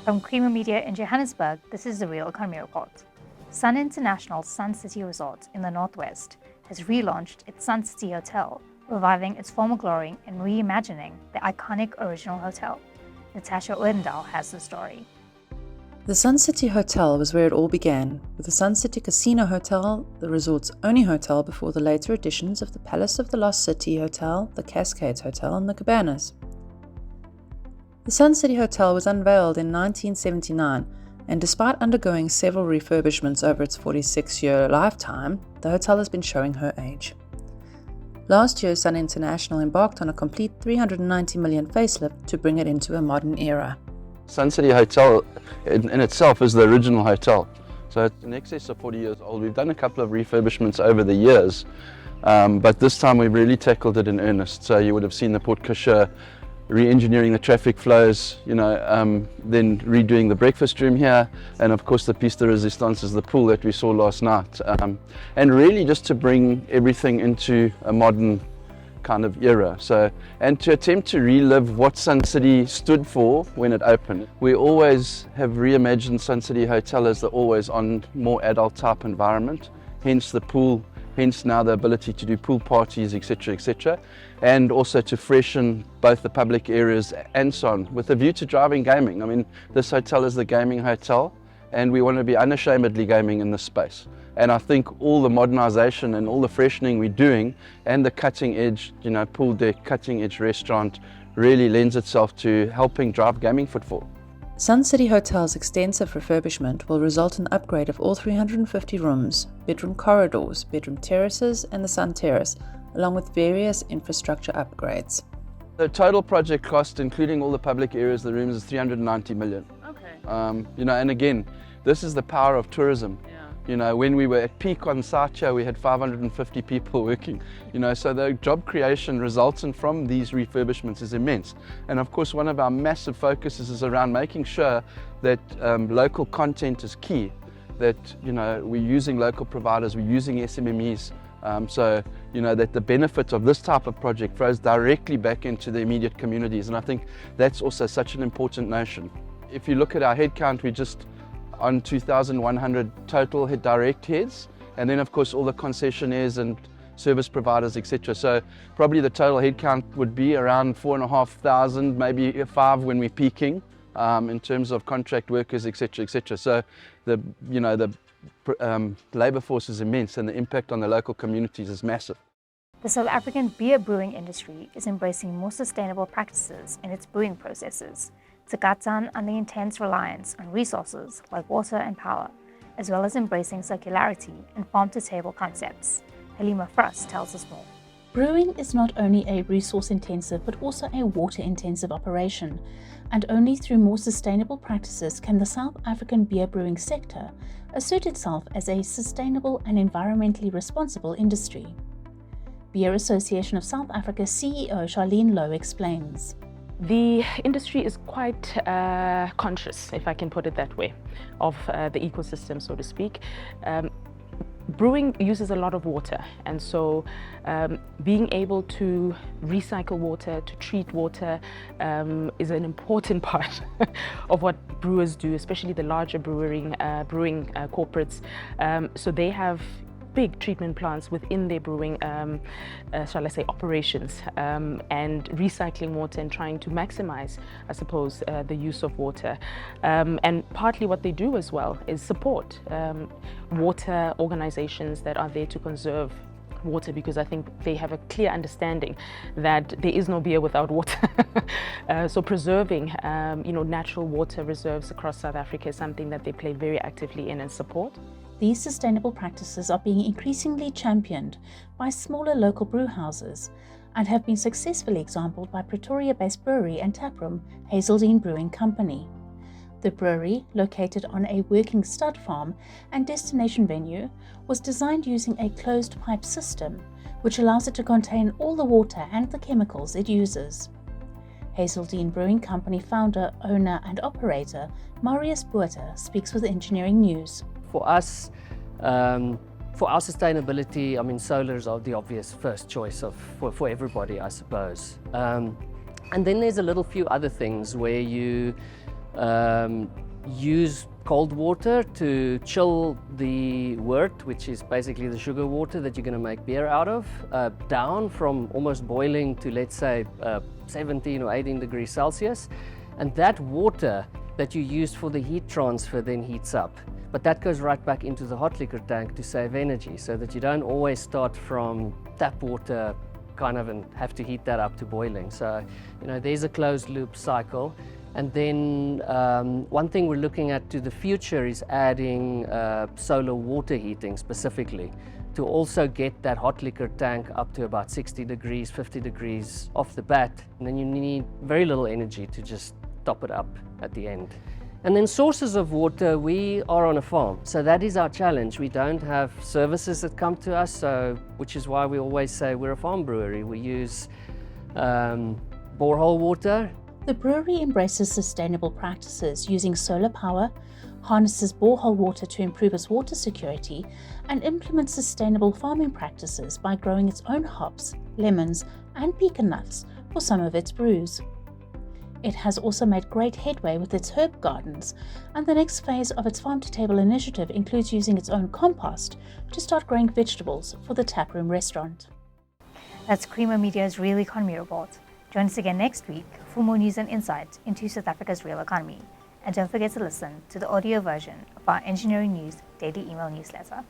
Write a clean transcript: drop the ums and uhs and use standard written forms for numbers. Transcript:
From Creamer Media in Johannesburg, this is the Real Economy Report. Sun International's Sun City Resort in the Northwest has relaunched its Sun City Hotel, reviving its former glory and reimagining the iconic original hotel. Natasha Odendahl has the story. The Sun City Hotel was where it all began, with the Sun City Casino Hotel, the resort's only hotel before the later additions of the Palace of the Lost City Hotel, the Cascades Hotel, and the Cabanas. The Sun City Hotel was unveiled in 1979, and despite undergoing several refurbishments over its 46-year lifetime, the hotel has been showing her age. Last year, Sun International embarked on a complete $390 million facelift to bring it into a modern era. Sun City Hotel in itself is the original hotel, so it's in excess of 40 years old. We've done a couple of refurbishments over the years, but this time we've really tackled it in earnest. So you would have seen the porte cochere, re-engineering the traffic flows, then redoing the breakfast room here, and of course the piece de resistance is the pool that we saw last night, and really just to bring everything into a modern kind of era, and to attempt to relive what Sun City stood for when it opened. We always have reimagined Sun City Hotel as the always on, more adult type environment, hence the pool, hence now the ability to do pool parties, etc., and also to freshen both the public areas and so on, with a view to driving gaming. I mean, this hotel is the gaming hotel, and we want to be unashamedly gaming in this space. And I think all the modernisation and all the freshening we're doing, and the cutting edge, pool deck, cutting edge restaurant, really lends itself to helping drive gaming footfall. Sun City Hotel's extensive refurbishment will result in the upgrade of all 350 rooms, bedroom corridors, bedroom terraces, and the Sun Terrace, along with various infrastructure upgrades. The total project cost, including all the public areas, the rooms, is 390 million. Okay. And again, this is the power of tourism. Yeah. When we were at peak on site here, we had 550 people working. So the job creation resultant from these refurbishments is immense. And of course, one of our massive focuses is around making sure that local content is key, that we're using local providers, we're using SMMEs, that the benefit of this type of project flows directly back into the immediate communities. And I think that's also such an important notion. If you look at our headcount, we just on 2,100 total direct heads, and then of course all the concessionaires and service providers, etc. So probably the total headcount would be around 4,500, maybe 5 when we're peaking, in terms of contract workers, etc. So the labour force is immense, and the impact on the local communities is massive. The South African beer brewing industry is embracing more sustainable practices in its brewing processes, to cut down on the intense reliance on resources like water and power, as well as embracing circularity and farm-to-table concepts. Halima Frost tells us more. Brewing is not only a resource-intensive but also a water-intensive operation, and only through more sustainable practices can the South African beer brewing sector assert itself as a sustainable and environmentally responsible industry. Beer Association of South Africa CEO Charlene Lowe explains. The industry is quite conscious, if I can put it that way, of the ecosystem, so to speak. Brewing uses a lot of water, and so being able to recycle water, to treat water, is an important part of what brewers do, especially the larger brewing corporates. So they have big treatment plants within their brewing, operations, and recycling water and trying to maximize, I suppose, the use of water. And partly what they do as well is support water organizations that are there to conserve water, because I think they have a clear understanding that there is no beer without water. So preserving, natural water reserves across South Africa is something that they play very actively in and support. These sustainable practices are being increasingly championed by smaller local brew houses and have been successfully exampled by Pretoria-based brewery and taproom Hazeldean Brewing Company. The brewery, located on a working stud farm and destination venue, was designed using a closed pipe system, which allows it to contain all the water and the chemicals it uses. Hazeldean Brewing Company founder, owner and operator Marius Botha speaks with Engineering News. For us, for our sustainability, solar is the obvious first choice for everybody, I suppose. And then there's a little few other things where you use cold water to chill the wort, which is basically the sugar water that you're going to make beer out of, down from almost boiling to, let's say, 17 or 18 degrees Celsius. And that water that you use for the heat transfer then heats up. But that goes right back into the hot liquor tank to save energy, so that you don't always start from tap water and have to heat that up to boiling. So, there's a closed loop cycle. And then one thing we're looking at to the future is adding solar water heating specifically to also get that hot liquor tank up to about 60 degrees, 50 degrees off the bat. And then you need very little energy to just top it up at the end. And then sources of water, we are on a farm, so that is our challenge. We don't have services that come to us, which is why we always say we're a farm brewery. We use borehole water. The brewery embraces sustainable practices using solar power, harnesses borehole water to improve its water security, and implements sustainable farming practices by growing its own hops, lemons, and pecan nuts for some of its brews. It has also made great headway with its herb gardens, and the next phase of its farm-to-table initiative includes using its own compost to start growing vegetables for the taproom restaurant. That's Creamer Media's Real Economy Report. Join us again next week for more news and insight into South Africa's real economy. And don't forget to listen to the audio version of our Engineering News daily email newsletter.